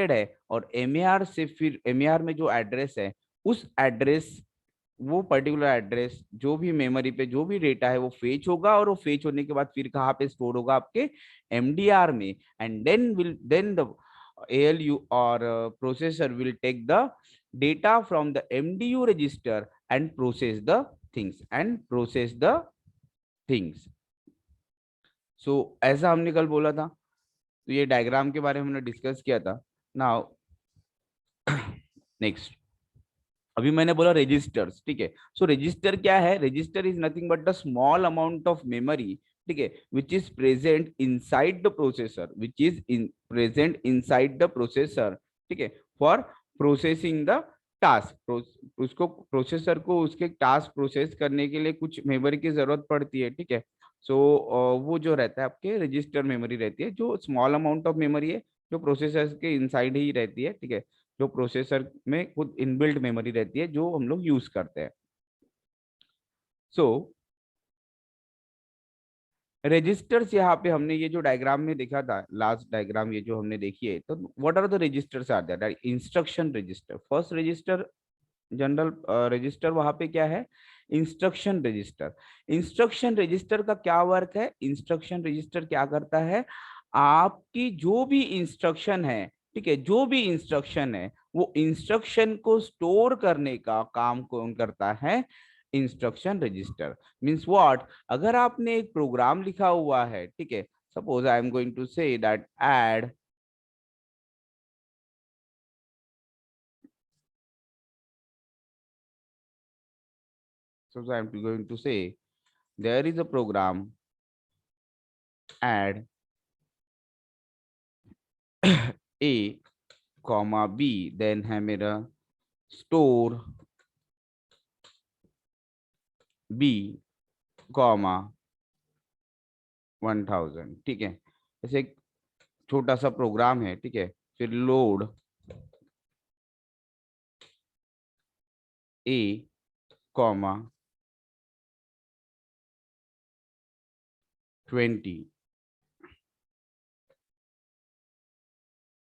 है, और एमएआर से फिर एमएआर में जो एड्रेस है उस एड्रेस, वो पर्टिकुलर एड्रेस जो भी मेमोरी पे जो भी डेटा है वो फेच होगा, और वो फेच होने के बाद फिर कहाँ पे स्टोर होगा, आपके एमडीआर में। एंड देन द एएलयू और processor will take the data from the MDU register and process the things. So ऐसा हमने कल बोला था, तो ये डायग्राम के बारे में हमने डिस्कस किया था। नाउ नेक्स्ट, अभी मैंने बोला रजिस्टर्स, ठीक है। सो रजिस्टर क्या है? Register is nothing but the small amount of memory, ठीक है, which is present inside the processor, which is in present inside the processor, ठीक है, फॉर प्रोसेसिंग द टास्क। उसको प्रोसेसर को उसके टास्क प्रोसेस करने के लिए कुछ मेमोरी की जरूरत पड़ती है, ठीक है। सो वो जो रहता है आपके रजिस्टर मेमोरी रहती है, जो स्मॉल अमाउंट ऑफ मेमोरी है, जो प्रोसेसर के इनसाइड ही रहती है, ठीक है, जो प्रोसेसर में खुद इनबिल्ट मेमोरी रहती है जो हम लोग यूज करते हैं। सो रजिस्टर्स, यहाँ पे हमने ये जो डायग्राम में देखा था, लास्ट डायग्राम ये जो हमने देखी है, तो what are the registers are that? Instruction register, first register, general register, वहां पे क्या है? Instruction register. इंस्ट्रक्शन रजिस्टर का क्या वर्क है? इंस्ट्रक्शन रजिस्टर क्या करता है? आपकी जो भी इंस्ट्रक्शन है, ठीक है, जो भी इंस्ट्रक्शन है, वो इंस्ट्रक्शन को स्टोर करने का काम कौन करता है? Instruction register. Means what? अगर आपने एक प्रोग्राम लिखा हुआ है, ठीक है, suppose I am going to say that add, so I am going to say there is a program add a comma b, then है मेरा store b comma 1000, ठीक है। ऐसे एक छोटा सा प्रोग्राम है, ठीक है। फिर लोड a comma 20,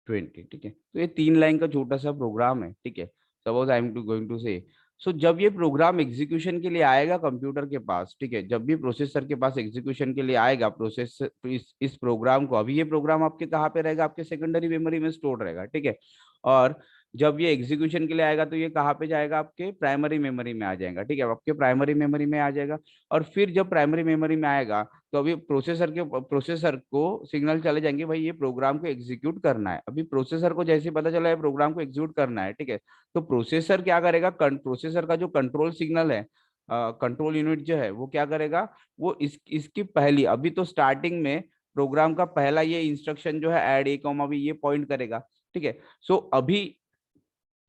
ठीक है। तो ये 3 लाइन का छोटा सा प्रोग्राम है, ठीक है। Suppose I am to going to say, so जब ये प्रोग्राम एग्जीक्यूशन के लिए आएगा कंप्यूटर के पास, ठीक है, जब भी प्रोसेसर के पास एग्जीक्यूशन के लिए आएगा प्रोसेस, तो इस प्रोग्राम को, अभी ये प्रोग्राम आपके कहाँ पे रहेगा? आपके सेकेंडरी मेमोरी में स्टोर रहेगा, ठीक है। और जब ये एग्जीक्यूशन के लिए आएगा तो ये कहाँ पे जाएगा? आपके प्राइमरी मेमोरी में आ जाएगा, ठीक है, आपके प्राइमरी मेमोरी में आ जाएगा। और फिर जब प्राइमरी मेमोरी में आएगा तो अभी प्रोसेसर को सिग्नल चले जाएंगे, भाई ये प्रोग्राम को एग्जीक्यूट करना है। अभी प्रोसेसर को जैसे पता चला है प्रोग्राम को एग्जीक्यूट करना है, ठीक है, तो प्रोसेसर क्या करेगा? प्रोसेसर का जो कंट्रोल सिग्नल है, कंट्रोल यूनिट जो है, वो क्या करेगा? वो इसकी पहली, अभी तो स्टार्टिंग में प्रोग्राम का पहला ये इंस्ट्रक्शन जो है ऐड ए कॉमा बी, ये पॉइंट करेगा, ठीक है। सो अभी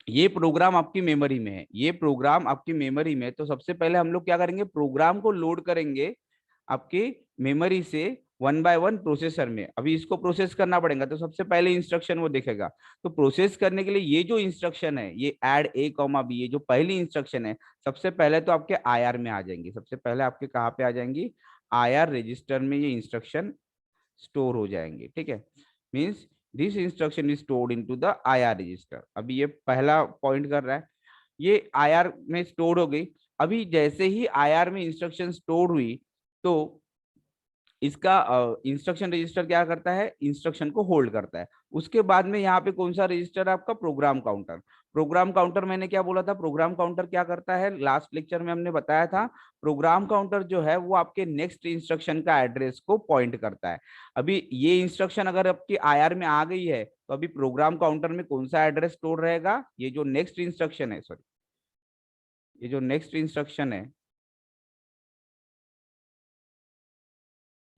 ये प्रोग्राम आपकी मेमोरी में है, ये प्रोग्राम आपकी मेमोरी में है, तो सबसे पहले हम लोग क्या करेंगे? प्रोग्राम को लोड करेंगे आपकी मेमोरी से वन बाय वन प्रोसेसर में। अभी इसको प्रोसेस करना पड़ेगा, तो सबसे पहले इंस्ट्रक्शन वो देखेगा। तो प्रोसेस करने के लिए ये जो इंस्ट्रक्शन है, ये ऐड ए कॉमा बी, ये जो पहली इंस्ट्रक्शन है, सबसे पहले तो आपके आईआर में आ जाएंगी। सबसे पहले आपके कहाँ पे आ जाएंगी? आईआर रजिस्टर में ये इंस्ट्रक्शन स्टोर हो जाएंगे, ठीक है। Means this instruction is stored into the IR register. अभी ये पहला पॉइंट कर रहा है, ये आईआर में स्टोर हो गई। अभी जैसे ही आईआर में इंस्ट्रक्शन स्टोर हुई, तो इसका इंस्ट्रक्शन रजिस्टर क्या करता है? इंस्ट्रक्शन को होल्ड करता है। उसके बाद में यहाँ पे कौन सा रजिस्टर है आपका? Program counter. प्रोग्राम काउंटर, मैंने क्या बोला था? प्रोग्राम काउंटर क्या करता है? लास्ट लेक्चर में हमने बताया था, प्रोग्राम काउंटर जो है वो आपके नेक्स्ट इंस्ट्रक्शन का एड्रेस को पॉइंट करता है। अभी ये इंस्ट्रक्शन अगर आपकी आईआर में आ गई है, तो अभी प्रोग्राम काउंटर में कौन सा एड्रेस स्टोर रहेगा? ये जो नेक्स्ट इंस्ट्रक्शन है, सॉरी, ये जो नेक्स्ट इंस्ट्रक्शन है,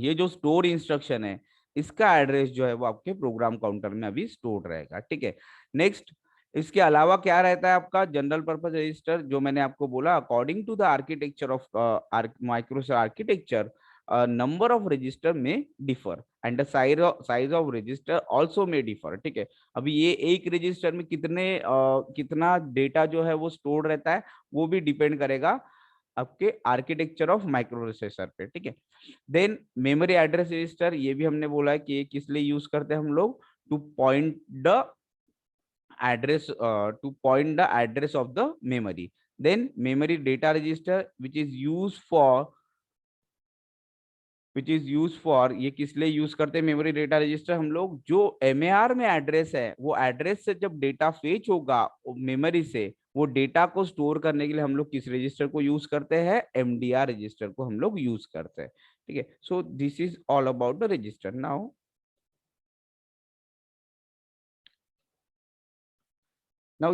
ये जो स्टोर इंस्ट्रक्शन है, इसका एड्रेस जो है वो आपके प्रोग्राम काउंटर में अभी स्टोर रहेगा, ठीक है। नेक्स्ट, इसके अलावा क्या रहता है आपका? जनरल पर्पज रजिस्टर, जो मैंने आपको बोला, according to the architecture of Microsoft architecture, number of register may differ and the size of register also may differ, ठीक है। अभी ये एक रजिस्टर में कितना डेटा जो है वो स्टोर रहता है, वो भी डिपेंड करेगा आपके आर्किटेक्चर ऑफ माइक्रो प्रोसेसर पे, ठीक है। देन मेमोरी एड्रेस रजिस्टर, ये भी हमने बोला है कि ये किस लिए यूज करते हैं हम लोग? Two point the address to point the address of the memory. Then memory data register which is used for ये किस लिए यूज करते हैं मेमोरी डेटा रजिस्टर हम लोग, जो एमएआर में एड्रेस है वो एड्रेस से जब डेटा फेच होगा मेमोरी से, वो डेटा को स्टोर करने के लिए हम लोग किस रजिस्टर को यूज करते हैं, एमडीआर रजिस्टर को हम लोग यूज करते हैं। ठीक है, so this is all about the register. Now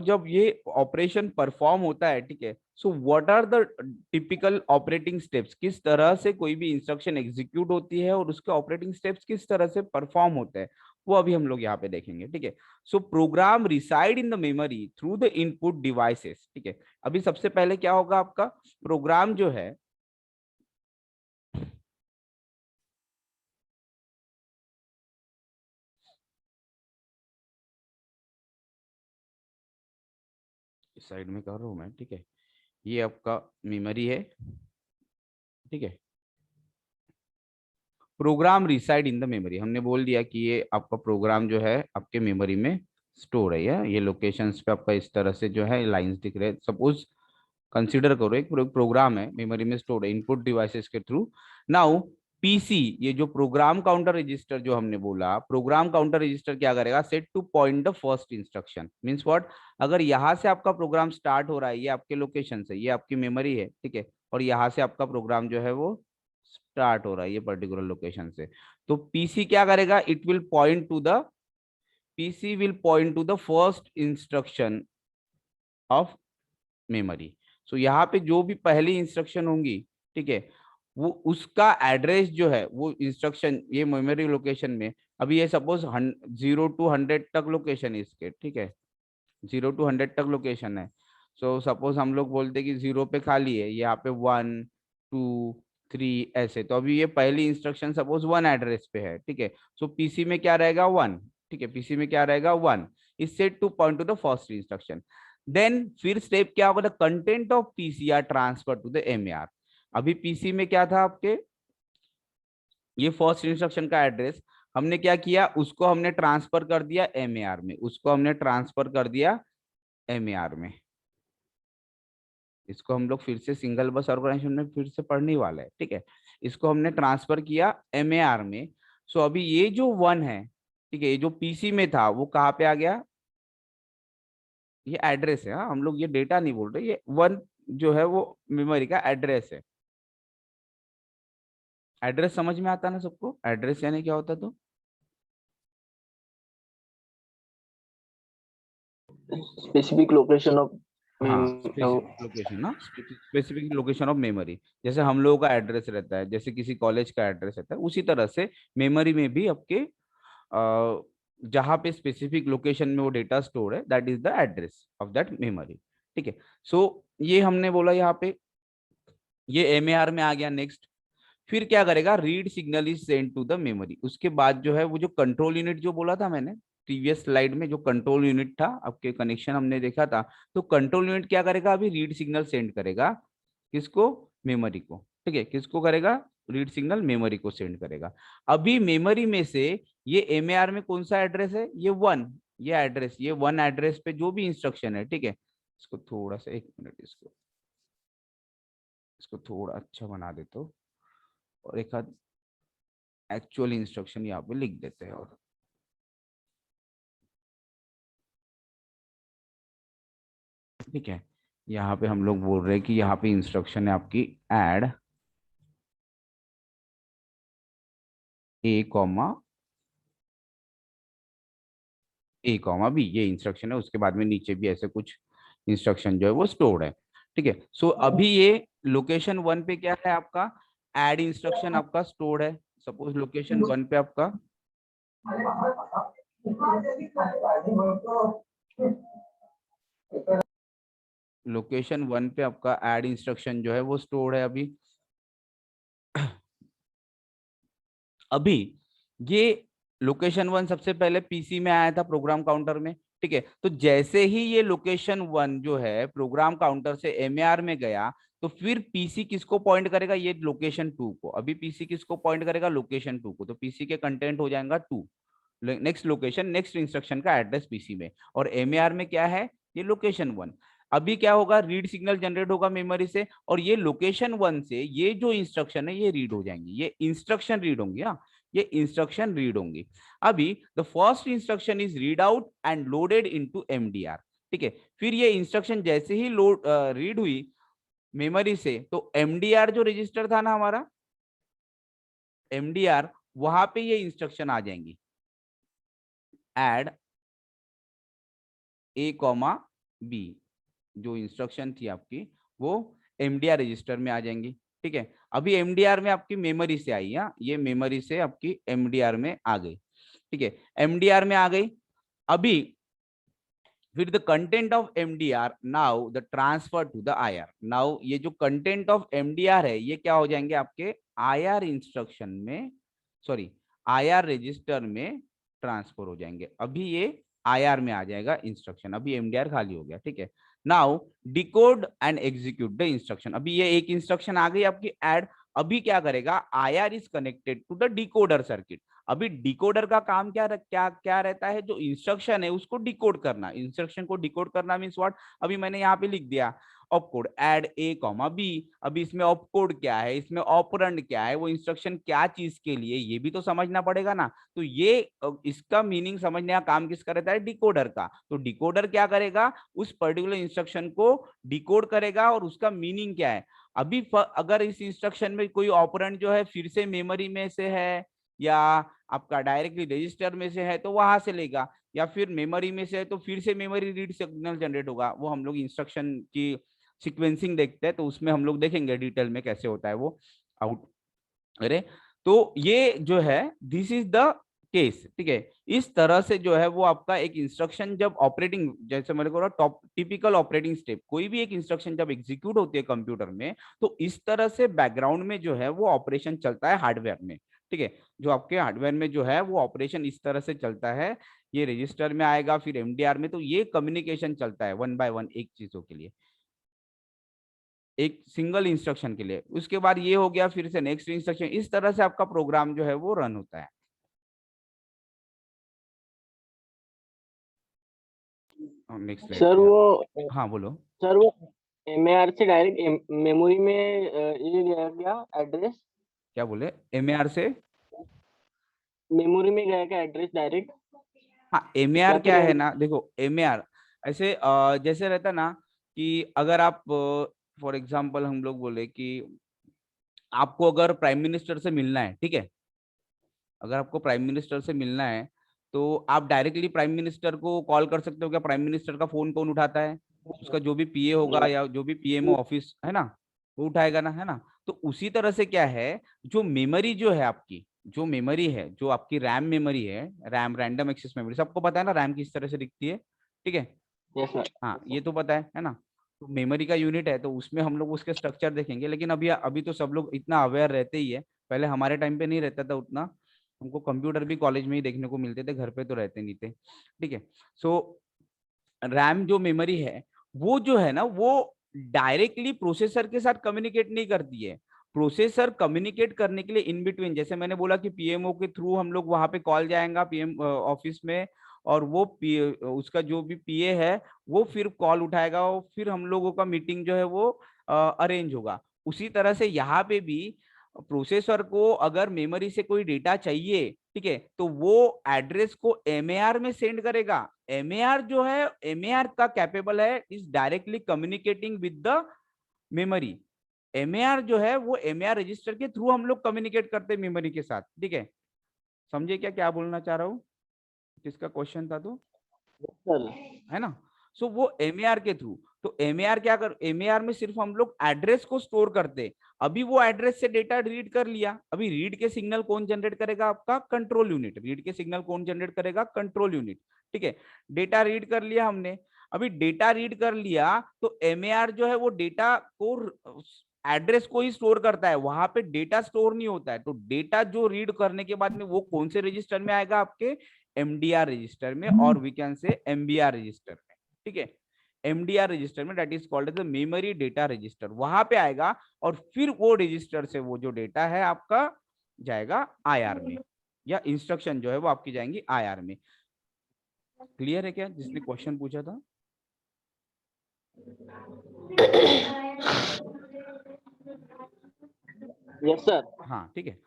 जब ये ऑपरेशन परफॉर्म होता है, ठीक है, so what are the typical operating steps, किस तरह से कोई भी इंस्ट्रक्शन एग्जीक्यूट होती है और उसके ऑपरेटिंग स्टेप्स किस तरह से परफॉर्म होते हैं, वो अभी हम लोग यहाँ पे देखेंगे। ठीक है, so program reside in the memory through the input devices. ठीक है, अभी सबसे पहले क्या होगा, आपका प्रोग्राम जो है इस साइड में कर रहा हूं मैं। ठीक है, ये आपका मेमोरी है। ठीक है, program reside in the memory, हमने बोल दिया कि ये आपका प्रोग्राम जो है आपके मेमोरी में स्टोर है। ये लोकेशंस पे आपका इस तरह से जो है लाइंस दिख रहे हैं। सपोज कंसीडर करो एक प्रोग्राम है मेमोरी में स्टोर है इनपुट डिवाइसेस के थ्रू। नाउ पीसी, ये जो प्रोग्राम काउंटर रजिस्टर जो हमने बोला, प्रोग्राम काउंटर रजिस्टर क्या करेगा, set to point the first instruction. Means what, अगर यहाँ से आपका प्रोग्राम स्टार्ट हो रहा है, ये आपके लोकेशन से, ये आपकी मेमोरी है, ठीक है, और यहाँ से आपका प्रोग्राम जो है वो स्टार्ट हो रहा है ये पर्टिकुलर लोकेशन से, तो पीसी क्या करेगा, it will point to the PC will point to the first instruction of memory. So यहाँ पे जो भी पहली इंस्ट्रक्शन होंगी, ठीक है, वो उसका एड्रेस जो है वो इंस्ट्रक्शन ये मेमोरी लोकेशन में, अभी ये सपोज 0 to 100 तक लोकेशन है इसके। ठीक है, 0 to 100 तक लोकेशन है। सो सपोज हम लोग बोलते हैं कि 0 पे खाली है, यहाँ पे 1 2 3 ऐसे, तो अभी ये पहली इंस्ट्रक्शन सपोज 1 एड्रेस पे है। ठीक है, सो पीसी में क्या रहेगा, 1। ठीक है, पीसी में क्या रहेगा, 1 is set to point to the first instruction. Then फिर स्टेप क्या होगा, the content of PC are transfer to the MAR. अभी पीसी में क्या था आपके, ये फर्स्ट इंस्ट्रक्शन का एड्रेस हमने क्या किया, उसको हमने ट्रांसफर कर दिया एमएआर में, उसको हमने ट्रांसफर कर दिया एमएआर में। इसको हम लोग फिर से सिंगल बस ऑर्गेनाइजेशन में फिर से पढ़ने वाला है। ठीक है, इसको हमने ट्रांसफर किया एमएआर में। सो अभी ये जो 1 है, ठीक है, ये जो पीसी में था वो कहाँ पे आ गया, ये एड्रेस है। हाँ, हम लोग ये डेटा नहीं बोल रहे, ये 1 जो है वो मेमोरी का एड्रेस है। एड्रेस समझ में आता ना सबको, एड्रेस यानी क्या होता, तो स्पेसिफिक लोकेशन ऑफ हाँ, स्पेसिफिक लोकेशन ना, स्पेसिफिक लोकेशन ऑफ मेमोरी। जैसे हम लोगों का एड्रेस रहता है, जैसे किसी कॉलेज का एड्रेस रहता है, उसी तरह से मेमोरी में भी आपके जहाँ पे स्पेसिफिक लोकेशन में वो डेटा स्टोर है, that is the address of that memory. ठीक है, सो ये हमने बोला यहाँ पे, ये एमएआर में आ गया। नेक्स्ट फिर क्या करेगा, read signal is send to the memory. उसके बाद जो है वो जो कंट्रोल यूनिट जो बोला था मैंने प्रीवियस स्लाइड में, जो कंट्रोल यूनिट था आपके कनेक्शन हमने देखा था, तो कंट्रोल यूनिट क्या करेगा, अभी रीड सिग्नल सेंड करेगा किसको, मेमोरी को। ठीक है, किसको करेगा, रीड सिग्नल मेमोरी को सेंड करेगा। अभी मेमोरी में से ये एमएआर में कौन सा एड्रेस है, ये 1, ये एड्रेस, ये 1 एड्रेस पे जो भी इंस्ट्रक्शन है, ठीक है, इसको थोड़ा सा 1 मिनट, इसको इसको थोड़ा अच्छा बना देते हो और एक आध एक्चुअल इंस्ट्रक्शन यहाँ पे लिख देते हैं। और ठीक है, यहाँ पे हम लोग बोल रहे हैं कि यहाँ पे इंस्ट्रक्शन है आपकी ऐड ए कॉमा बी, ये इंस्ट्रक्शन है। उसके बाद में नीचे भी ऐसे कुछ इंस्ट्रक्शन जो है वो स्टोर्ड है। ठीक है, सो अभी ये लोकेशन 1 पे क्या है आपका, ऐड इंस्ट्रक्शन आपका स्टोर्ड है। सपोज लोकेशन 1 पे आपका ऐड इंस्ट्रक्शन जो है वो स्टोर्ड है। अभी ये लोकेशन 1 सबसे पहले पीसी में आया था प्रोग्राम काउंटर में। ठीक है, तो जैसे ही ये लोकेशन 1 जो है प्रोग्राम काउंटर से एमएआर में गया, तो फिर पीसी किसको पॉइंट करेगा, ये लोकेशन 2 को। अभी पीसी किसको पॉइंट करेगा, लोकेशन 2 को, तो पीसी के कंटेंट हो जाएगा 2, नेक्स्ट लोकेशन, नेक्स्ट इंस्ट्रक्शन का एड्रेस पीसी में। और एमएआर में क्या है, ये लोकेशन 1। अभी क्या होगा, रीड सिग्नल जनरेट होगा मेमोरी से, और ये लोकेशन 1 से ये जो इंस्ट्रक्शन है ये रीड हो जाएंगी, ये इंस्ट्रक्शन रीड होंगी। हाँ, ये इंस्ट्रक्शन रीड होंगी। अभी the first instruction is read out and loaded into MDR. ठीक है, फिर ये इंस्ट्रक्शन जैसे ही लोड रीड हुई मेमोरी से, तो एमडीआर जो रजिस्टर था ना हमारा, एमडीआर, वहां पे ये इंस्ट्रक्शन आ जाएंगी, एड ए कॉमा बी। जो इंस्ट्रक्शन थी आपकी वो एमडीआर रजिस्टर में आ जाएंगी। ठीक है, अभी एमडीआर में आपकी मेमोरी से आई, ये मेमोरी से आपकी एमडीआर में आ गई। ठीक है, एमडीआर में आ गई। अभी फिर the content of MDR now the transfer to the IR. Now ये जो कंटेंट ऑफ एमडीआर है ये क्या हो जाएंगे आपके आईआर इंस्ट्रक्शन में, सॉरी आईआर रजिस्टर में ट्रांसफर हो जाएंगे। अभी ये आईआर में आ जाएगा इंस्ट्रक्शन, अभी एमडीआर खाली हो गया। ठीक है, now decode and execute the instruction. अभी ये एक इंस्ट्रक्शन आ गई आपकी ऐड। अभी क्या करेगा, IR is connected to the decoder circuit. अभी डिकोडर का काम क्या रहता है, जो इंस्ट्रक्शन है उसको डिकोड करना। इंस्ट्रक्शन को डिकोड करना मींस व्हाट, अभी मैंने यहाँ पे लिख दिया opcode add A comma B. अभी इसमें ऑपकोड क्या है, इसमें ऑपरेंड क्या है, वो इंस्ट्रक्शन क्या चीज के लिए, ये भी तो समझना पड़ेगा ना। तो ये इसका मीनिंग समझने का काम किसका रहता है, डिकोडर का। तो डिकोडर क्या करेगा, उस पर्टिकुलर इंस्ट्रक्शन को डिकोड करेगा और उसका मीनिंग क्या है। अभी अगर इस इंस्ट्रक्शन में कोई ऑपरेंड जो है फिर से मेमोरी में से है या आपका डायरेक्टली रजिस्टर में से है तो वहां से लेगा, या फिर मेमोरी में से है तो फिर से मेमोरी रीड सिग्नल जनरेट होगा। वो हम लोग इंस्ट्रक्शन की सीक्वेंसिंग देखते हैं तो उसमें हम लोग देखेंगे डिटेल में कैसे होता है वो आउट। अरे तो ये जो है दिस इज द केस। ठीक है, इस तरह से जो है वो आपका एक इंस्ट्रक्शन जब ऑपरेटिंग, जैसे मैंने कहा टॉप टिपिकल ऑपरेटिंग स्टेप, कोई भी एक इंस्ट्रक्शन जब एग्जीक्यूट होती है कंप्यूटर में तो इस तरह से बैकग्राउंड में जो है वो ऑपरेशन चलता है हार्डवेयर में। ठीक है, जो आपके हार्डवेयर में जो है वो ऑपरेशन इस तरह से चलता है, ये रजिस्टर में आएगा फिर एमडीआर में, तो ये कम्युनिकेशन चलता है 1 बाय 1 एक चीजों के लिए, एक सिंगल इंस्ट्रक्शन के लिए। उसके बाद ये हो गया, फिर से नेक्स्ट इंस्ट्रक्शन, इस तरह से आपका प्रोग्राम जो है वो रन होता है। नेक्स्ट सर वो हाँ बोलो। सर वो एमएआर से डायरेक्ट मेमोरी में ये गया क्या एड्रेस? क्या बोले, एमएआर से मेमोरी में गया क्या एड्रेस डायरेक्ट, हाँ एमएआर या फिर क्या है ना, देखो एमएआर ऐसे जैसे रहता ना कि अगर आप फॉर एग्जांपल हम लोग बोले कि आपको अगर प्राइम मिनिस्टर से मिलना है, ठीक है, अगर आपको प्राइम मिनिस्टर से मिलना है तो आप डायरेक्टली प्राइम मिनिस्टर को कॉल कर सकते हो क्या। प्राइम मिनिस्टर का फोन कौन उठाता है, उसका जो भी पीए होगा या जो भी पीएमओ ऑफिस है ना, वो उठाएगा ना, है ना। तो उसी तरह से क्या है, जो मेमोरी जो है आपकी, जो मेमोरी है, जो आपकी रैम मेमोरी है, रैम रैंडम एक्सेस मेमोरी, सबको पता है ना रैम किस तरह से दिखती है। ठीक है, यस सर। हाँ ये तो पता है ना। तो मेमोरी का यूनिट है तो उसमें हम लोग उसके स्ट्रक्चर देखेंगे, लेकिन अभी अभी तो सब लोग इतना अवेयर रहते ही है, पहले हमारे टाइम पे नहीं रहता था उतना। हमको कंप्यूटर भी कॉलेज में ही देखने को मिलते थे, घर पे तो रहते नहीं थे। ठीक है, सो रैम जो मेमोरी है वो जो है ना वो डायरेक्टली प्रोसेसर के साथ कम्युनिकेट नहीं करती है। प्रोसेसर कम्युनिकेट करने के लिए इन बिटवीन, जैसे मैंने बोला कि पीएमओ के थ्रू हम लोग वहां पे कॉल जाएगा पीएम ऑफिस में, और वो उसका जो भी पीए है वो फिर कॉल उठाएगा और फिर हम लोगों का मीटिंग जो है वो अरेंज होगा। उसी तरह से यहाँ पे भी प्रोसेसर को अगर मेमोरी से कोई डेटा चाहिए, ठीक है, तो वो एड्रेस को एमएआर में सेंड करेगा। एमएआर जो है, एमएआर का कैपेबल है is directly communicating with the memory. MAR जो है वो एमएआर रजिस्टर के थ्रू हम लोग कम्युनिकेट करते हैं मेमोरी के साथ। ठीक है, समझे क्या क्या बोलना चाह रहा हूँ, किसका क्वेश्चन था तो, सर है ना। सो वो एमएआर के थ्रू, तो एमएआर क्या कर, एमएआर में सिर्फ हम लोग एड्रेस को स्टोर करते। अभी वो एड्रेस से डेटा रीड कर लिया, अभी रीड के सिग्नल कौन जनरेट करेगा, आपका कंट्रोल यूनिट। रीड के सिग्नल कौन जनरेट करेगा, कंट्रोल यूनिट। ठीक है, डेटा रीड कर लिया हमने। अभी डेटा रीड कर लिया तो एमएआर जो है वो डेटा को एड्रेस को ही स्टोर करता है, वहां पे डेटा स्टोर नहीं होता है। तो डेटा जो रीड करने के बाद में वो कौन से रजिस्टर में आएगा, आपके एमडीआर रजिस्टर में, और we can say MBR register में। ठीक है, एमडीआर रजिस्टर में, that is called as the memory data register, वहां पे आएगा। और फिर वो रजिस्टर से वो जो डेटा है आपका जाएगा आईआर में। या इंस्ट्रक्शन जो है वो आपकी जाएंगी आईआर में। क्लियर है क्या जिसने क्वेश्चन पूछा था? Yes sir. हाँ ठीक है।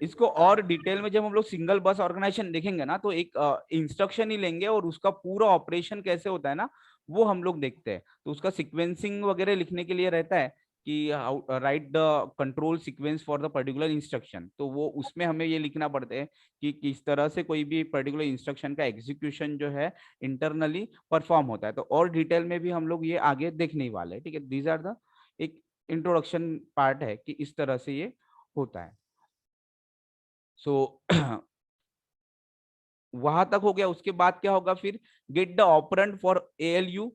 इसको और डिटेल में जब हम लोग सिंगल बस ऑर्गेनाइजेशन देखेंगे ना, तो एक इंस्ट्रक्शन ही लेंगे और उसका पूरा ऑपरेशन कैसे होता है ना, वो हम लोग देखते हैं। तो उसका सीक्वेंसिंग वगैरह लिखने के लिए रहता है कि right the control sequence for the particular instruction. तो वो उसमें हमें ये लिखना पड़ता है कि किस तरह से कोई भी पर्टिकुलर इंस्ट्रक्शन का एग्जीक्यूशन जो है इंटरनली परफॉर्म होता है। तो और डिटेल में भी हम लोग ये आगे देखने ही वाले हैं। ठीक है, दीज आर द एक इंट्रोडक्शन पार्ट है कि इस तरह से ये होता है। सो वहां तक हो गया। उसके बाद क्या होगा फिर, get the operand for ALU.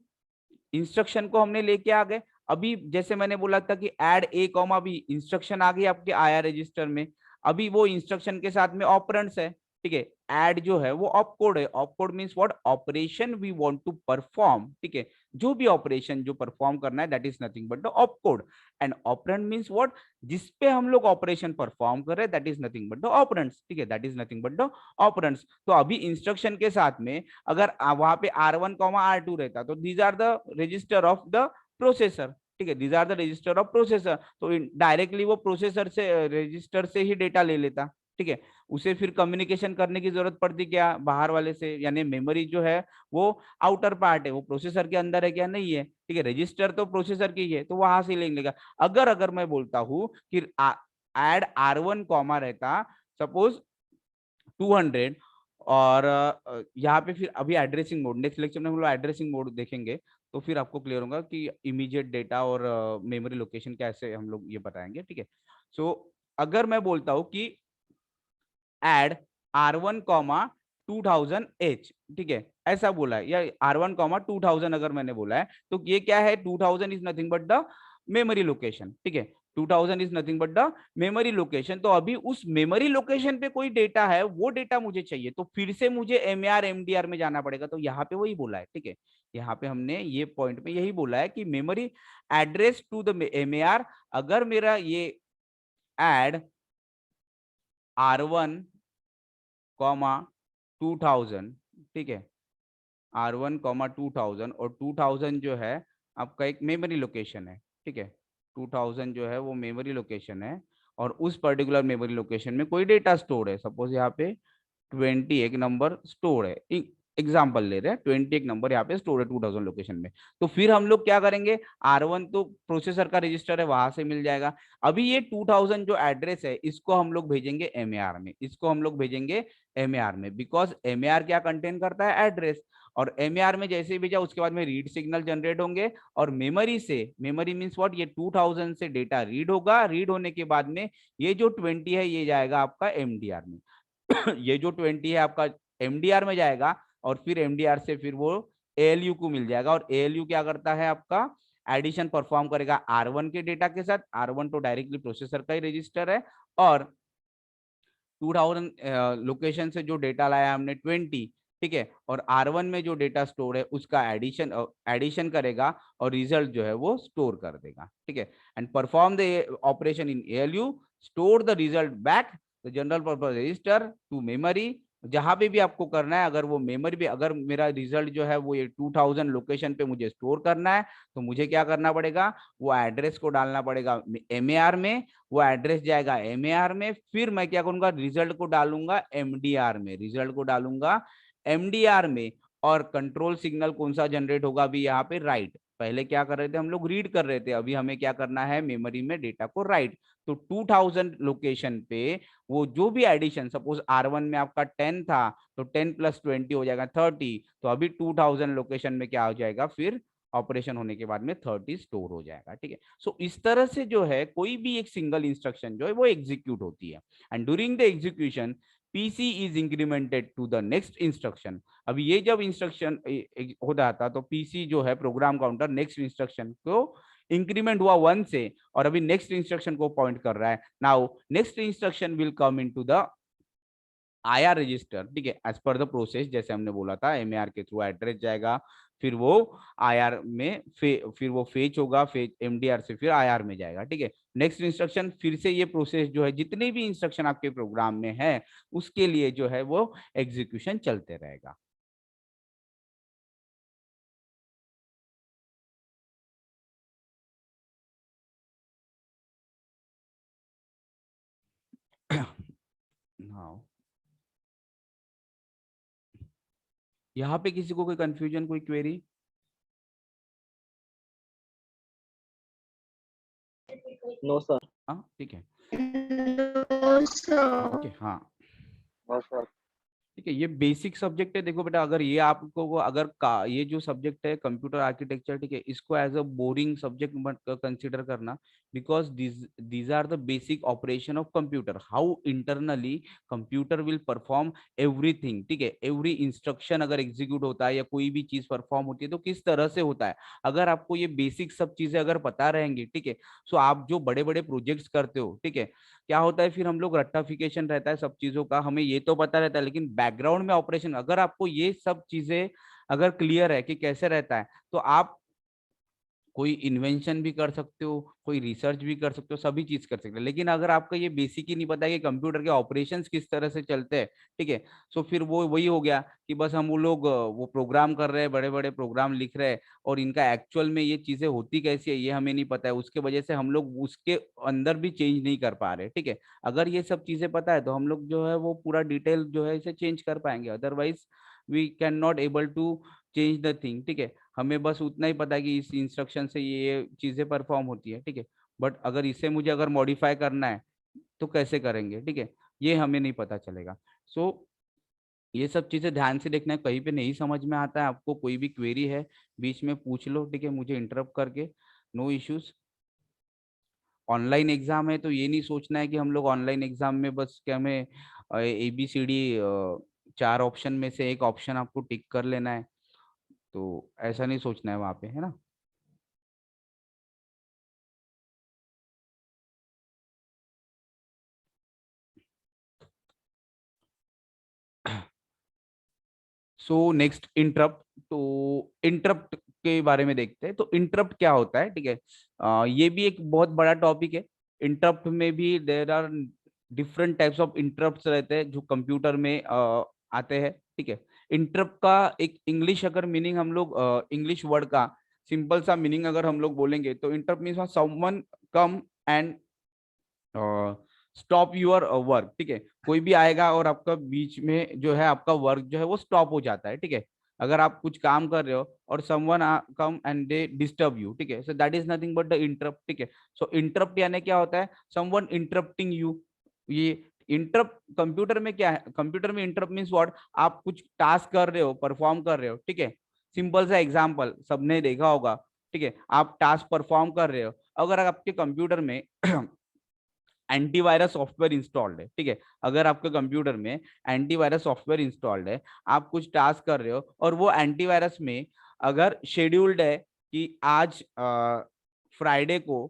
Instruction को हमने लेके आ गए। अभी जैसे मैंने बोला था कि add A comma B instruction आ गई आपके आईआर रजिस्टर में। अभी वो इंस्ट्रक्शन के साथ में ऑपरेंड्स है। ठीक है, ऐड जो है वो ऑपकोड है। Opcode means what, operation we want to perform. ठीक है, जो भी ऑपरेशन जो परफॉर्म करना है, that is nothing but the opcode. And operand means what, जिसपे हम लोग ऑपरेशन परफॉर्म कर रहे हैं, that is nothing but the operands. ठीक है, that is nothing but the operands. तो अभी इंस्ट्रक्शन के साथ में अगर वहां पे R1 R2 रहता, तो these are the register of the processor. ठीक है, these are the register of processor. तो डायरेक्टली वो प्रोसेसर से रजिस्टर से ही डेटा ले लेता। ठीक है, उसे फिर कम्युनिकेशन करने की जरूरत पड़ती क्या, बाहर वाले से, यानी मेमोरी जो है वो आउटर पार्ट है, वो प्रोसेसर के अंदर है क्या, नहीं है। ठीक है, रजिस्टर तो प्रोसेसर की है, तो वहां से ले लेगा। अगर मैं बोलता हूं कि एड R1 कॉमा रहता सपोज 200, और यहाँ पे फिर अभी एड्रेसिंग मोड, नेक्स्ट लेक्चर में हम लोग एड्रेसिंग मोड देखेंगे, तो फिर आपको क्लियर होगा कि इमीडिएट डेटा और मेमोरी लोकेशन कैसे हम लोग ये बताएंगे। ठीक है, सो अगर मैं बोलता हूँ कि एड R1 कॉमा 2000H, ठीक है, ऐसा बोला है, या R1 कॉमा 2000 अगर मैंने बोला है, तो ये क्या है, 2000 is nothing but the memory location. ठीक है, 2000 is nothing but the memory location. तो अभी उस मेमोरी लोकेशन पे कोई डेटा है, वो डेटा मुझे चाहिए, तो फिर से मुझे एमएआर एमडीआर में जाना पड़ेगा। तो यहाँ पे वही बोला है। ठीक है, यहाँ पे हमने ये पॉइंट में यही बोला है कि memory address to the MAR. अगर मेरा ये एड R1 कॉमा 2000, ठीक है, R1 कॉमा 2000, और 2000 जो है आपका एक मेमोरी लोकेशन है। ठीक है, 2000 जो है वो मेमोरी लोकेशन है, और उस पर्टिकुलर मेमोरी लोकेशन में कोई डेटा स्टोर है। सपोज यहाँ पे 20 एक नंबर स्टोर है, एग्जाम्पल ले रहे हैं, 20 एक नंबर यहाँ पे स्टोर है 2000 लोकेशन में। तो फिर हम लोग क्या करेंगे, R1 तो प्रोसेसर का रजिस्टर है, वहां से मिल जाएगा। अभी ये 2000 जो एड्रेस है, इसको हम लोग भेजेंगे एमएआर में, इसको हम लोग भेजेंगे एमएआर में, बिकॉज एमएआर क्या कंटेन करता है, एड्रेस। और एमएआर में जैसे ही भेजा, उसके बाद में रीड सिग्नल जनरेट होंगे, और मेमोरी से, मेमोरी मींस व्हाट, ये 2000 से डेटा रीड होगा। रीड होने के बाद में ये जो 20 है, ये जाएगा आपका एमडीआर में। ये जो 20 है आपका एमडीआर में जाएगा, और फिर एमडीआर से फिर वो एएलयू को मिल जाएगा। और एएलयू क्या करता है, आपका एडिशन परफॉर्म करेगा R1 के डेटा के साथ। R1 तो डायरेक्टली प्रोसेसर का ही रजिस्टर है, और 2000 लोकेशन से जो डेटा लाया हमने 20, ठीक है, और R1 में जो डेटा स्टोर है उसका एडिशन करेगा, और रिजल्ट जो है वो स्टोर कर देगा। ठीक है, and perform the operation in ALU, store the result back the general purpose register to memory. जहां पे भी आपको करना है, अगर वो मेमोरी पे, अगर मेरा रिजल्ट जो है वो ये 2000 लोकेशन पे मुझे स्टोर करना है, तो मुझे क्या करना पड़ेगा, वो एड्रेस को डालना पड़ेगा एमएआर में। वो एड्रेस जाएगा एमएआर में, फिर मैं क्या करूंगा, रिजल्ट को डालूंगा एमडीआर में, रिजल्ट को डालूंगा एमडीआर में। और कंट्रोल सिग्नल कौन सा जनरेट होगा, अभी यहाँ पे राइट। पहले क्या कर रहे थे हम लोग, रीड कर रहे थे, अभी हमें क्या करना है, मेमोरी में डेटा को राइट। तो 2000 लोकेशन पे वो जो भी एडिशन, सपोज R1 में आपका 10 था, तो 10 प्लस 20 हो जाएगा 30। तो अभी 2000 लोकेशन में क्या हो जाएगा, फिर ऑपरेशन होने के बाद में 30 स्टोर हो जाएगा। ठीक है, सो इस तरह से जो है कोई भी एक सिंगल इंस्ट्रक्शन जो है वो एग्जीक्यूट होती है। And during the execution PC is incremented to the next instruction. अभी ये जब इंस्ट्रक्शन हो जाता, तो पीसी जो है प्रोग्राम काउंटर नेक्स्ट इंस्ट्रक्शन को इंक्रीमेंट हुआ 1 से, और अभी नेक्स्ट इंस्ट्रक्शन को पॉइंट कर रहा है। Now next instruction will come into the IR register, ठीक है, एज पर द प्रोसेस, जैसे हमने बोला था एमएआर के थ्रू एड्रेस जाएगा, फिर वो आईआर में फिर वो फेच होगा, फेच एमडीआर से फिर आईआर में जाएगा, ठीक है। नेक्स्ट इंस्ट्रक्शन फिर से ये प्रोसेस जो है जितने भी इंस्ट्रक्शन आपके प्रोग्राम में है उसके लिए जो है वो एग्जीक्यूशन चलते रहेगा। हाँ, यहाँ पे किसी को कोई कंफ्यूजन, कोई क्वेरी? No sir. हाँ ठीक है। नो ठीक सर। है, हाँ नो सर। ठीक है, ये बेसिक सब्जेक्ट है। देखो बेटा, अगर ये आपको अगर ये जो सब्जेक्ट है कंप्यूटर आर्किटेक्चर, ठीक है, इसको एज अ बोरिंग सब्जेक्ट मत कंसीडर करना, because these are the basic operation of computer, how internally computer will perform everything, ठीक है। एवरी इंस्ट्रक्शन अगर एग्जीक्यूट होता है या कोई भी चीज परफॉर्म होती है तो किस तरह से होता है, अगर आपको ये बेसिक सब चीजें अगर पता रहेंगी, ठीक है, सो आप जो बड़े बड़े प्रोजेक्ट्स करते हो, ठीक है, क्या होता है फिर हम लोग रट्टाफिकेशन रहता है सब चीजों का, हमें ये तो पता रहता है, लेकिन बैकग्राउंड में ऑपरेशन अगर आपको ये सब चीजें अगर क्लियर है कि कैसे रहता है, तो आप कोई इन्वेंशन भी कर सकते हो, कोई रिसर्च भी कर सकते हो, सभी चीज कर सकते हो। लेकिन अगर आपका ये बेसिक ही नहीं पता है कि कंप्यूटर के ऑपरेशंस किस तरह से चलते हैं, ठीक है, सो फिर वो वही हो गया कि बस हम वो लोग वो प्रोग्राम कर रहे हैं, बड़े बड़े प्रोग्राम लिख रहे हैं, और इनका एक्चुअल में ये चीजें होती कैसी है ये हमें नहीं पता है, उसके वजह से हम लोग उसके अंदर भी चेंज नहीं कर पा रहे, ठीक है। अगर ये सब चीजें पता है तो हम लोग जो है वो पूरा डिटेल जो है इसे चेंज कर पाएंगे, otherwise we can not able to change the thing, ठीक है। हमें बस उतना ही पता है कि इस इंस्ट्रक्शन से ये चीजें परफॉर्म होती है, ठीक है, बट अगर इसे मुझे अगर मॉडिफाई करना है तो कैसे करेंगे, ठीक है, ये हमें नहीं पता चलेगा। सो ये सब चीजें ध्यान से देखना है, कहीं पे नहीं समझ में आता है आपको कोई भी क्वेरी है बीच में पूछ लो, ठीक है, मुझे इंटरप्ट करके, नो इश्यूज। ऑनलाइन एग्जाम है तो ये नहीं सोचना है कि हम लोग ऑनलाइन एग्जाम में बस क्या हमें ABCD 4 ऑप्शन में से एक ऑप्शन आपको टिक कर लेना है, तो ऐसा नहीं सोचना है वहां पे, है ना। सो नेक्स्ट इंटरप्ट, तो इंटरप्ट के बारे में देखते हैं, तो इंटरप्ट क्या होता है, ठीक है। ये भी एक बहुत बड़ा टॉपिक है। इंटरप्ट में भी there are different types of interrupts रहते हैं जो कंप्यूटर में आते हैं, ठीक है। इंटरप्ट का एक इंग्लिश अगर मीनिंग हम लोग इंग्लिश वर्ड का सिंपल सा मीनिंग अगर हम लोग बोलेंगे तो interrupt means someone come and stop your work, ठीक है। कोई भी आएगा और आपका बीच में जो है आपका वर्क जो है वो स्टॉप हो जाता है, ठीक है। अगर आप कुछ काम कर रहे हो और someone come and they disturb you, ठीक है, so that is nothing but the interrupt, ठीक है। सो इंटरप्ट यानी क्या होता है, समवन इंटरप्टिंग यू। ये इंटरप्ट कंप्यूटर में क्या है, कंप्यूटर में इंटरप्ट मीन्स व्हाट, आप कुछ टास्क कर रहे हो, परफॉर्म कर रहे हो, ठीक है। सिंपल सा एग्जांपल सबने देखा होगा, ठीक है, आप टास्क परफॉर्म कर रहे हो, अगर आपके कंप्यूटर में एंटीवायरस सॉफ्टवेयर इंस्टॉल्ड है, ठीक है, अगर आपके कंप्यूटर में एंटीवायरस सॉफ्टवेयर इंस्टॉल्ड है, आप कुछ टास्क कर रहे हो और वो एंटीवायरस में अगर शेड्यूल्ड है कि आज फ्राइडे को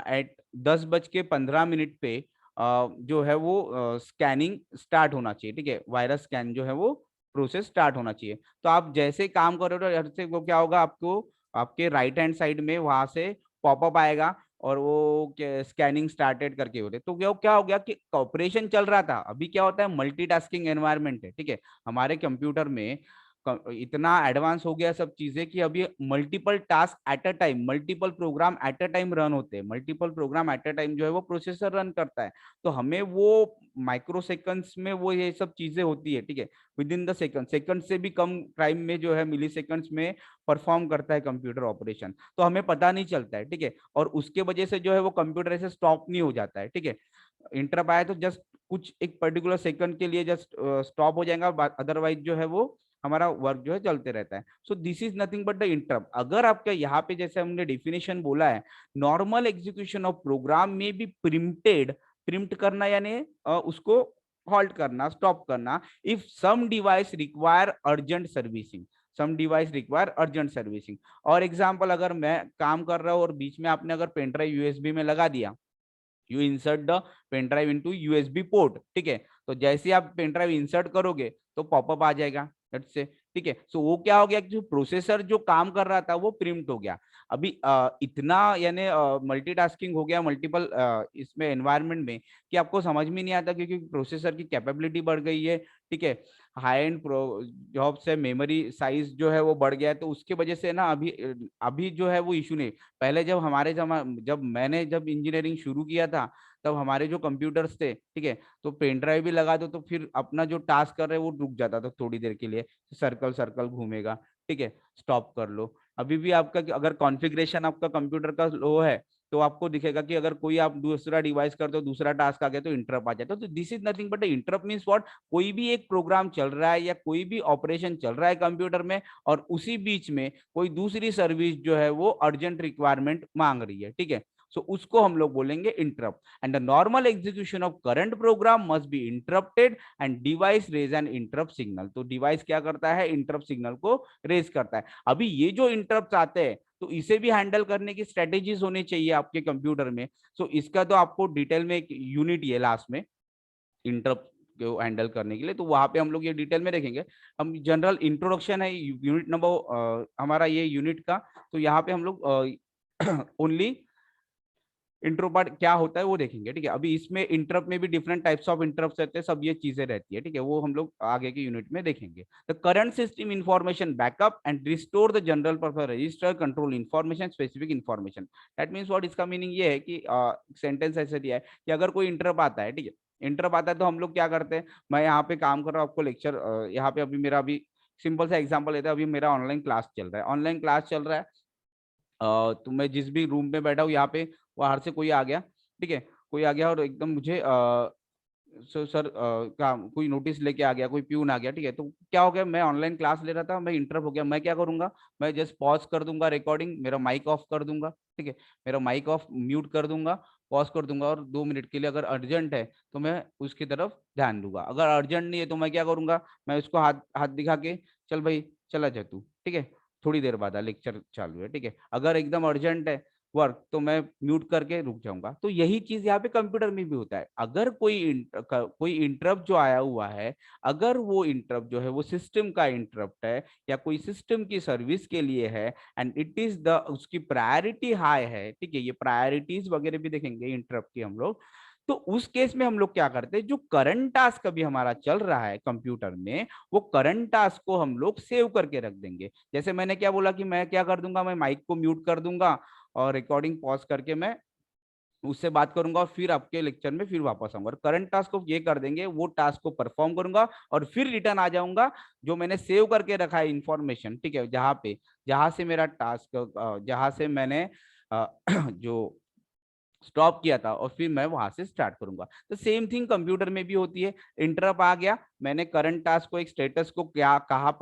एट 10:15 पे जो है वो स्कैनिंग स्टार्ट होना चाहिए, ठीक है, वायरस स्कैन जो है वो प्रोसेस स्टार्ट होना चाहिए। तो आप जैसे काम कर रहे हो से वो क्या होगा, आपको आपके राइट हैंड साइड में वहां से पॉपअप आएगा और वो स्कैनिंग स्टार्टेड करके होते, तो क्या हो गया कि ऑपरेशन चल रहा था। अभी क्या होता है, मल्टीटास्किंग एनवायरनमेंट है, ठीक है, हमारे कंप्यूटर में इतना एडवांस हो गया सब चीजें कि अभी multiple task at a time, multiple program at a time run होते हैं, multiple program at a time जो है वो प्रोसेसर रन करता है। तो हमें वो माइक्रो सेकंड्स में वो ये सब चीजें होती है, ठीक है, with in the second, second से भी कम टाइम में जो है मिली सेकंड्स में परफॉर्म करता है कंप्यूटर ऑपरेशन, तो हमें पता नहीं चलता है, ठीक है। और उसके वजह से जो है वो कंप्यूटर ऐसे स्टॉप नहीं हो जाता है, ठीक है। इंटरप्ट आया तो जस्ट कुछ एक पर्टिकुलर सेकंड के लिए जस्ट स्टॉप हो जाएगा, अदरवाइज जो है वो हमारा वर्क जो है चलते रहता है। So this is nothing but the interrupt. अगर आपका यहाँ पे जैसे हमने डेफिनेशन बोला है, नॉर्मल एग्जीक्यूशन ऑफ प्रोग्राम में बी प्रिम्प्टेड, प्रिम्प्ट करना यानी उसको हॉल्ट करना, स्टॉप करना, if some device require urgent servicing, some device require urgent servicing. और एग्जांपल, अगर मैं काम कर रहा हूँ और बीच में आपने अगर पेन ड्राइव यूएसबी में लगा दिया, you insert the pen drive into USB port, ठीक है। तो जैसे ही आप पेन ड्राइव इंसर्ट करोगे तो पॉपअप आ जाएगा लेट्स से, ठीक है। सो वो क्या हो गया कि जो प्रोसेसर जो काम कर रहा था वो प्रिम्प्ट हो गया। अभी इतना यानी मल्टीटास्किंग हो गया मल्टीपल इसमें एनवायरनमेंट में कि आपको समझ में नहीं आता, क्योंकि प्रोसेसर की कैपेबिलिटी बढ़ गई है, ठीक है। हाई एंड जॉब से मेमोरी साइज जो है वो बढ़ गया है, तो उसके वजह से ना अभी जो है वो इशू नहीं। पहले जब मैंने इंजीनियरिंग शुरू किया था तब हमारे जो कंप्यूटर्स थे, ठीक है, तो पेन ड्राइव भी लगा दो तो फिर अपना जो टास्क कर रहे हैं वो रुक जाता था थोड़ी देर के लिए, सर्कल सर्कल घूमेगा, ठीक है, स्टॉप कर लो। अभी भी आपका अगर कॉन्फ़िगरेशन आपका कंप्यूटर का लो है तो आपको दिखेगा कि अगर कोई आप दूसरा डिवाइस करते हो, दूसरा टास्क आ गया तो इंटरप्ट आ जाता है। तो this is nothing but interrupt means what, कोई भी एक प्रोग्राम चल रहा है या कोई भी ऑपरेशन चल रहा है कंप्यूटर में और उसी बीच में कोई दूसरी सर्विस जो है वो अर्जेंट रिक्वायरमेंट मांग रही है, ठीक है। सो उसको हम लोग बोलेंगे interrupt. And the normal execution of current program must be interrupted and device raise an interrupt signal. तो डिवाइस क्या करता है, इंटरप्ट सिग्नल को रेज करता है। अभी ये जो इंटरप्ट आते हैं तो इसे भी हैंडल करने की स्ट्रेटेजीज होनी चाहिए आपके कंप्यूटर में। सो इसका तो आपको डिटेल में एक यूनिट है लास्ट में इंटरप्ट को हैंडल करने के लिए, तो वहां पे हम लोग ये डिटेल में देखेंगे। हम जनरल इंट्रोडक्शन है यूनिट नंबर हमारा ये यूनिट का, तो यहाँ पे हम लोग ओनली इंट्रो पार्ट क्या होता है वो देखेंगे, ठीक है। अभी इसमें इंटरप्ट में भी डिफरेंट टाइप्स ऑफ इंटरप्ट रहते हैं, सब ये चीजें रहती है, ठीक है, वो हम लोग आगे के यूनिट में देखेंगे। The current system information backup and restore the general purpose register control information specific information. That means what, इसका मीनिंग ये है कि सेंटेंस ऐसे दिया है कि अगर कोई इंटरप्ट आता है, ठीक है, इंटरप्ट आता है तो हम लोग क्या करते हैं, मैं यहाँ पे काम कर रहा हूँ आपको लेक्चर, यहाँ पे अभी मेरा अभी सिंपल सा एग्जाम्पल लेते हैं, अभी मेरा ऑनलाइन क्लास चल रहा है, ऑनलाइन क्लास चल रहा है, तो मैं जिस भी रूम में बैठा हूँ यहाँ पे बाहर से कोई आ गया, ठीक है, कोई आ गया और एकदम मुझे सर का कोई नोटिस लेके आ गया, कोई प्यून आ गया, ठीक है, तो क्या हो गया, मैं ऑनलाइन क्लास ले रहा था, मैं इंटरप्ट हो गया, मैं क्या करूंगा, मैं जस्ट पॉज कर दूंगा रिकॉर्डिंग, मेरा माइक ऑफ कर दूंगा, ठीक है, मेरा माइक ऑफ म्यूट कर दूंगा, पॉज कर दूंगा और 2 मिनट के लिए अगर अर्जेंट है तो मैं उसकी तरफ ध्यान दूंगा, अगर अर्जेंट नहीं है तो मैं क्या करूंगा, मैं उसको हाथ हाथ दिखा के चल भाई चला जा तू, ठीक है, थोड़ी देर बाद लेक्चर चालू है, ठीक है। अगर एकदम अर्जेंट है वर्क तो मैं म्यूट करके रुक जाऊंगा। तो यही चीज यहाँ पे कंप्यूटर में भी होता है, अगर कोई इंटरप्ट जो आया हुआ है, अगर वो इंटरप्ट जो है वो सिस्टम का इंटरप्ट है या कोई सिस्टम की सर्विस के लिए है एंड इट इज द उसकी प्रायोरिटी हाई है, ठीक है, ये प्रायोरिटीज वगैरह भी देखेंगे इंटरप्ट की हम लोग। तो उस केस में हम लोग क्या करते हैं, जो करंट टास्क अभी हमारा चल रहा है कंप्यूटर में, वो करंट टास्क को हम लोग सेव करके रख देंगे। जैसे मैंने क्या बोला कि मैं क्या कर दूंगा, मैं माइक को म्यूट कर दूंगा और रिकॉर्डिंग पॉज करके मैं उससे बात करूंगा और फिर आपके लेक्चर में फिर वापस आऊंगा, करंट टास्क को ये कर देंगे, वो टास्क को परफॉर्म करूंगा और फिर रिटर्न आ जाऊंगा जो मैंने सेव करके रखा है इंफॉर्मेशन, ठीक है, जहां से मेरा टास्क जहां से मैंने जो स्टॉप किया था और फिर मैं वहां से स्टार्ट करूंगा। तो सेम थिंग कंप्यूटर में भी होती है, इंटरप्ट आ गया, मैंने करंट टास्क को एक स्टेटस को कहाँ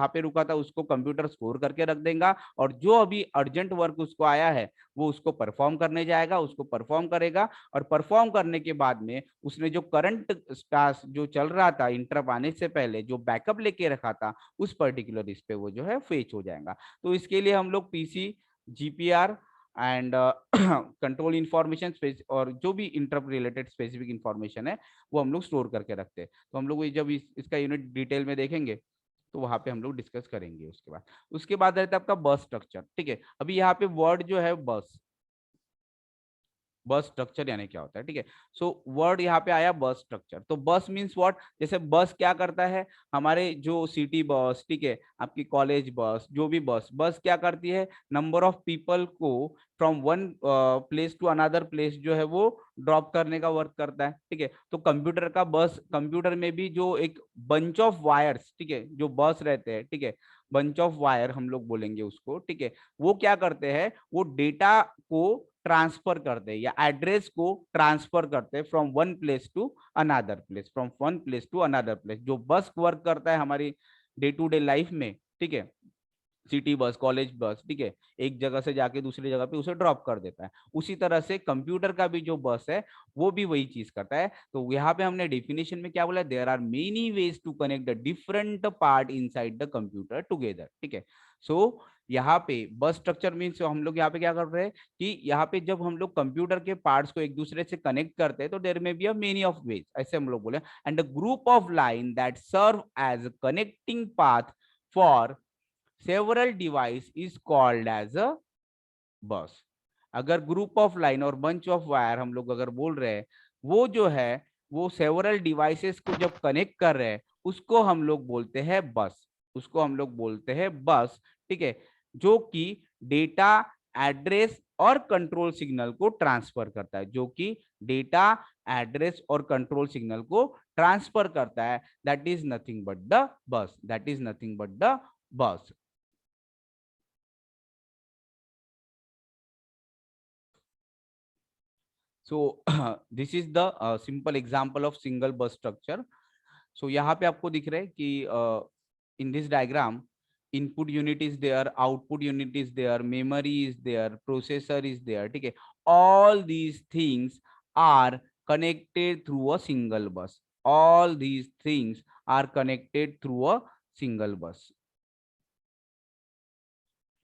पे रुका था उसको कंप्यूटर स्टोर करके रख देगा और जो अभी अर्जेंट वर्क उसको आया है वो उसको परफॉर्म करने जाएगा, उसको परफॉर्म करेगा और परफॉर्म करने के बाद में उसने जो करंट टास्क जो चल रहा था इंटरप्ट आने से पहले जो बैकअप लेके रखा था उस पर्टिकुलर इस पे वो जो है फेच हो जाएगा। तो इसके लिए हम लोग PC, GPR and control information space और जो भी इंटरप्ट रिलेटेड स्पेसिफिक इंफॉर्मेशन है वो हम लोग स्टोर करके रखते हैं। तो हम लोग जब इसका यूनिट डिटेल में देखेंगे तो वहां पे हम लोग डिस्कस करेंगे। उसके बाद रहता है आपका बस स्ट्रक्चर, ठीक है। अभी यहाँ पे वर्ड जो है बस स्ट्रक्चर यानी क्या होता है, ठीक है। सो वर्ड यहाँ पे आया बस स्ट्रक्चर, तो बस मींस व्हाट, जैसे बस क्या करता है, हमारे जो सिटी बस, ठीक है, आपकी कॉलेज बस, जो भी बस क्या करती है, नंबर ऑफ पीपल को from one place to another place जो है वो ड्रॉप करने का वर्क करता है, ठीक है। तो कंप्यूटर में भी जो एक बंच ऑफ वायर्स, ठीक है, जो बस रहते हैं, ठीक है, बंच ऑफ वायर हम लोग बोलेंगे उसको, ठीक है, वो क्या करते हैं, वो डेटा को ट्रांसफर करते हैं या एड्रेस को ट्रांसफर करते हैं from one place to another place, from one place to another place. जो बस वर्क करता है हमारी डे टू डे लाइफ में, ठीक है, सिटी बस, कॉलेज बस, ठीक है, एक जगह से जाके दूसरी जगह पे उसे ड्रॉप कर देता है। उसी तरह से कंप्यूटर का भी जो बस है वो भी वही चीज करता है। तो यहाँ पे हमने डेफिनेशन में क्या बोला, there are many ways to connect the different part inside the computer together, ठीक है। सो यहाँ पे बस स्ट्रक्चर मीन्स हम लोग यहाँ पे क्या कर रहे हैं कि यहाँ पे जब हम लोग कंप्यूटर के पार्ट्स को एक दूसरे से कनेक्ट करते हैं तो there may be a many of ways, ऐसे हम लोग बोले। And the group of line that serve as connecting path for several device is called as a bus. अगर ग्रुप ऑफ लाइन और बंच ऑफ वायर हम लोग अगर बोल रहे हैं, वो जो है वो सेवरल डिवाइसेस को जब कनेक्ट कर रहे हैं उसको हम लोग बोलते हैं बस, उसको हम लोग बोलते हैं बस, ठीक है, जो कि डेटा, एड्रेस और कंट्रोल सिग्नल को ट्रांसफर करता है, जो कि डेटा, एड्रेस और कंट्रोल सिग्नल को ट्रांसफर करता है। That is nothing but the bus, that is nothing but the bus. So this is the simple example of single bus structure. So यहाँ पे आपको दिख रहा है कि in this diagram input unit is there, output unit is there, memory is there, processor is there, ठीक है। All these things are connected through a single bus. All these things are connected through a single bus.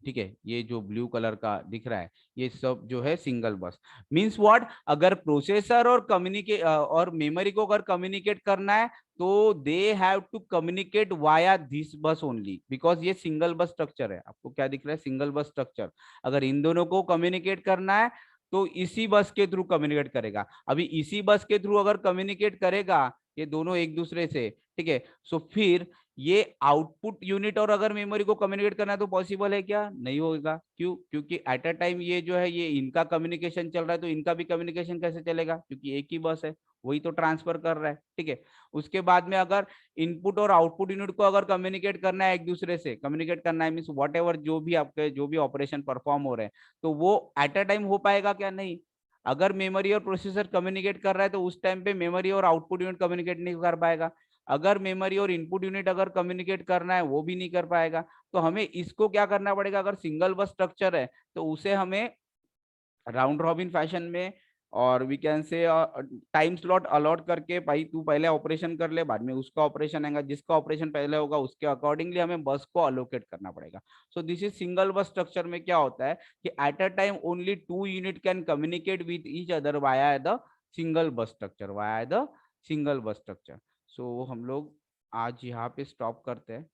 ठीक है, ये जो blue colour का दिख रहा है ये सब जो है सिंगल बस। मींस व्हाट, अगर प्रोसेसर और कम्युनिकेट और मेमोरी को अगर कम्युनिकेट करना है तो they have to communicate via this bus only, because ये सिंगल बस स्ट्रक्चर है। आपको क्या दिख रहा है, सिंगल बस स्ट्रक्चर। अगर इन दोनों को कम्युनिकेट करना है तो इसी बस के थ्रू कम्युनिकेट करेगा। अभी इसी बस के थ्रू अगर कम्युनिकेट करेगा ये दोनों एक दूसरे से, ठीक है, सो फिर ये आउटपुट यूनिट और अगर मेमोरी को कम्युनिकेट करना है तो पॉसिबल है क्या, नहीं होगा। क्यों, क्योंकि एट अ टाइम ये जो है ये इनका कम्युनिकेशन चल रहा है तो इनका भी कम्युनिकेशन कैसे चलेगा, क्योंकि एक ही बस है, वही तो ट्रांसफर कर रहा है, ठीक है। उसके बाद में अगर इनपुट और आउटपुट यूनिट को अगर कम्युनिकेट करना है एक दूसरे से, कम्युनिकेट करना है मीन्स वॉट एवर जो भी आपके जो भी ऑपरेशन परफॉर्म हो रहे हैं तो वो एट अ टाइम हो पाएगा क्या, नहीं। अगर मेमोरी और प्रोसेसर कम्युनिकेट कर रहा है तो उस टाइम पे मेमोरी और आउटपुट यूनिट कम्युनिकेट नहीं कर पाएगा। अगर मेमोरी और इनपुट यूनिट अगर कम्युनिकेट करना है वो भी नहीं कर पाएगा। तो हमें इसको क्या करना पड़ेगा, अगर सिंगल बस स्ट्रक्चर है तो उसे हमें राउंड रॉबिन फैशन में और we can say time slot allot करके, भाई तू पहले ऑपरेशन कर ले, बाद में उसका ऑपरेशन आएगा, जिसका ऑपरेशन पहले होगा उसके अकॉर्डिंगली हमें बस को अलोकेट करना पड़ेगा। So this is single bus structure में क्या होता है कि at a time only two unit can communicate with each other via the single bus structure, via the single bus structure. So हम लोग आज यहाँ पे स्टॉप करते हैं।